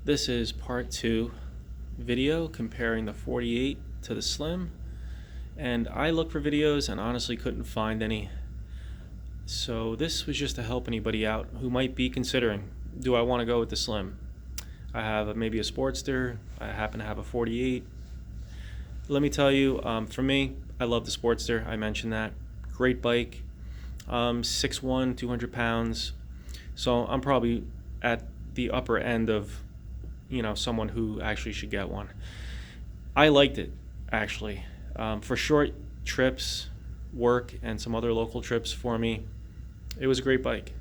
This is part 2 video comparing the 48 to the Slim, and I looked for videos and honestly couldn't find any. So this was just to help anybody out who might be considering, do I want to go with the Slim? I have maybe a Sportster, I happen to have a 48. Let me tell you, for me, I love the Sportster. I mentioned that. Great bike, 6'1", 200 pounds. So I'm probably at the upper end of someone who actually should get one. I liked it, actually. For short trips, work, and some other local trips for me, it was a great bike.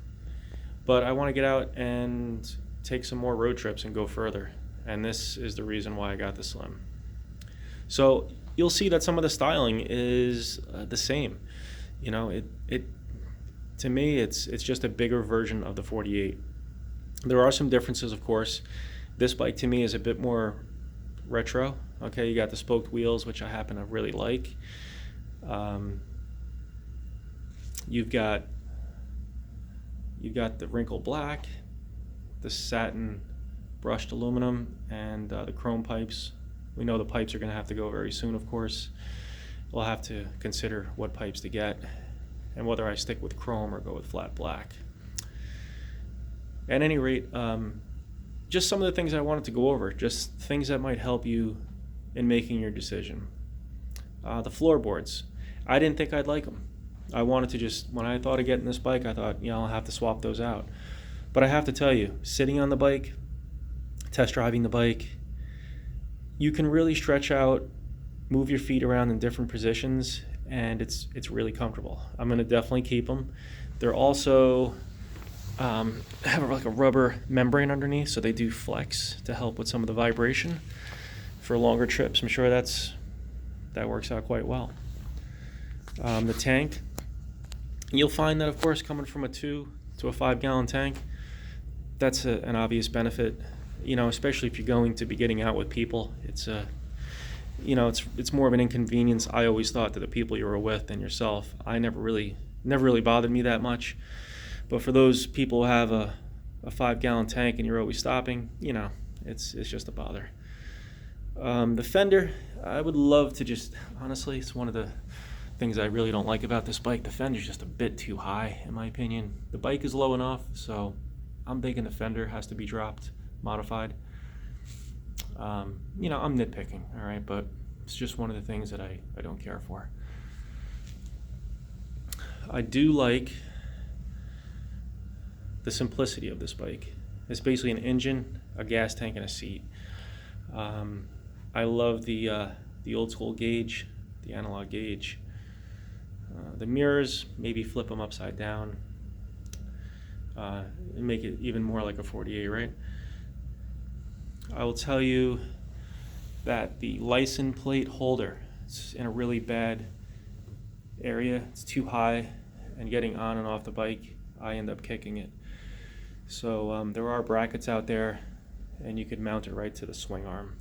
But I want to get out and take some more road trips and go further. And this is the reason why I got the Slim. So you'll see that some of the styling is the same. To me, it's just a bigger version of the 48. There are some differences, of course. This bike to me is a bit more retro. Okay, you got the spoked wheels, which I happen to really like. You've got the wrinkled black, the satin brushed aluminum, and the chrome pipes. We know the pipes are going to have to go very soon, of course. We'll have to consider what pipes to get and whether I stick with chrome or go with flat black. At any rate, just some of the things I wanted to go over, just things that might help you in making your decision. The floorboards, I didn't think I'd like them. I wanted to when I thought of getting this bike, I thought, I'll have to swap those out. But I have to tell you, sitting on the bike, test driving the bike, you can really stretch out, move your feet around in different positions, and it's really comfortable. I'm going to definitely keep them. They're also have like a rubber membrane underneath, so they do flex to help with some of the vibration for longer trips. I'm sure that works out quite well. The tank, you'll find that, of course, coming from a 2 to a 5-gallon tank, that's an obvious benefit. Especially if you're going to be getting out with people, it's more of an inconvenience. I always thought, to the people you were with than yourself. I never really bothered me that much. But for those people who have a 5-gallon tank and you're always stopping, it's just a bother. The fender, I would love to honestly, it's one of the things I really don't like about this bike. The fender's just a bit too high, in my opinion. The bike is low enough, so I'm thinking the fender has to be dropped, modified. I'm nitpicking, all right, but it's just one of the things that I don't care for. I do like the simplicity of this bike. It's basically an engine, a gas tank, and a seat. I love the old school gauge, the analog gauge. The mirrors, maybe flip them upside down and make it even more like a 48, right? I will tell you that the license plate holder is in a really bad area. It's too high, and getting on and off the bike, I end up kicking it. So there are brackets out there, and you could mount it right to the swing arm.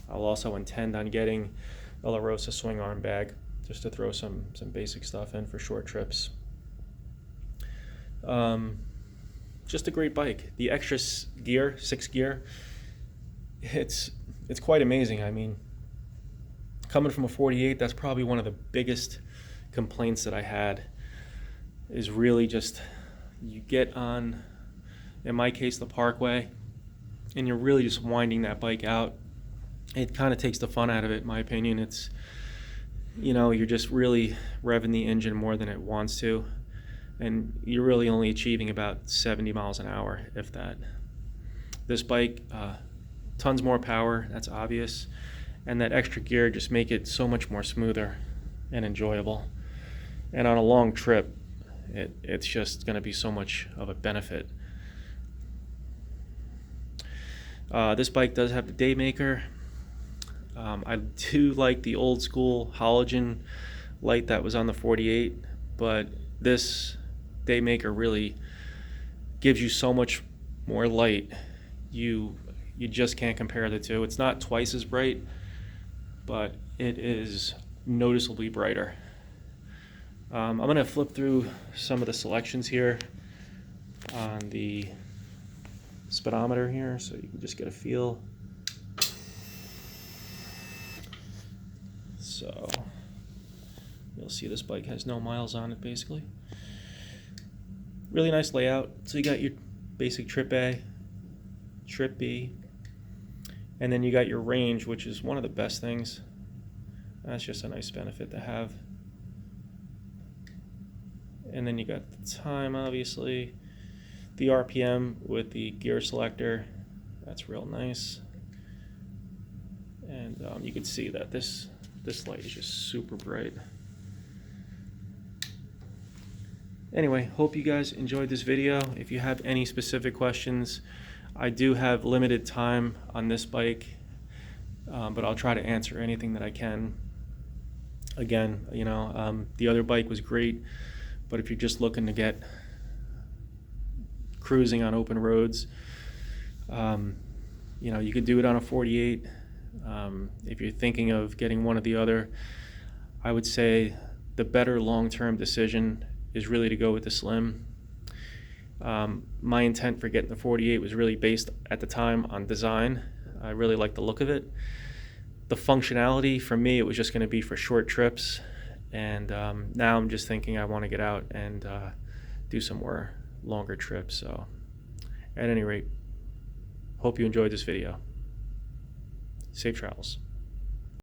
I'll also intend on getting a La Rosa swing arm bag, just to throw some basic stuff in for short trips. Just a great bike. The extra gear, 6 gear, it's quite amazing. I mean, coming from a 48, that's probably one of the biggest complaints that I had, is really just, you get on, in my case, the Parkway, and you're really just winding that bike out. It kind of takes the fun out of it, in my opinion. It's, you're just really revving the engine more than it wants to, and you're really only achieving about 70 miles an hour, if that. This bike, tons more power, that's obvious, and that extra gear just make it so much more smoother and enjoyable. And on a long trip, it's just going to be so much of a benefit. This bike does have the Daymaker. I do like the old school halogen light that was on the 48, but this Daymaker really gives you so much more light. You just can't compare the two. It's not twice as bright, but it is noticeably brighter. I'm going to flip through some of the selections here on the speedometer here so you can just get a feel. So you'll see this bike has no miles on it basically. Really nice layout. So you got your basic trip A, trip B, and then you got your range, which is one of the best things. That's just a nice benefit to have. And then you got the time, obviously, the RPM with the gear selector. That's real nice. And you can see that this light is just super bright. Anyway, hope you guys enjoyed this video. If you have any specific questions, I do have limited time on this bike, but I'll try to answer anything that I can. Again, you know, the other bike was great, but if you're just looking to get cruising on open roads, you know, you could do it on a 48. If you're thinking of getting one or the other, I would say the better long-term decision is really to go with the Slim. My intent for getting the 48 was really based at the time on design. I really like the look of it. The functionality, for me, it was just going to be for short trips, and now I'm just thinking I want to get out and do some more longer trips. So at any rate, hope you enjoyed this video. Safe travels.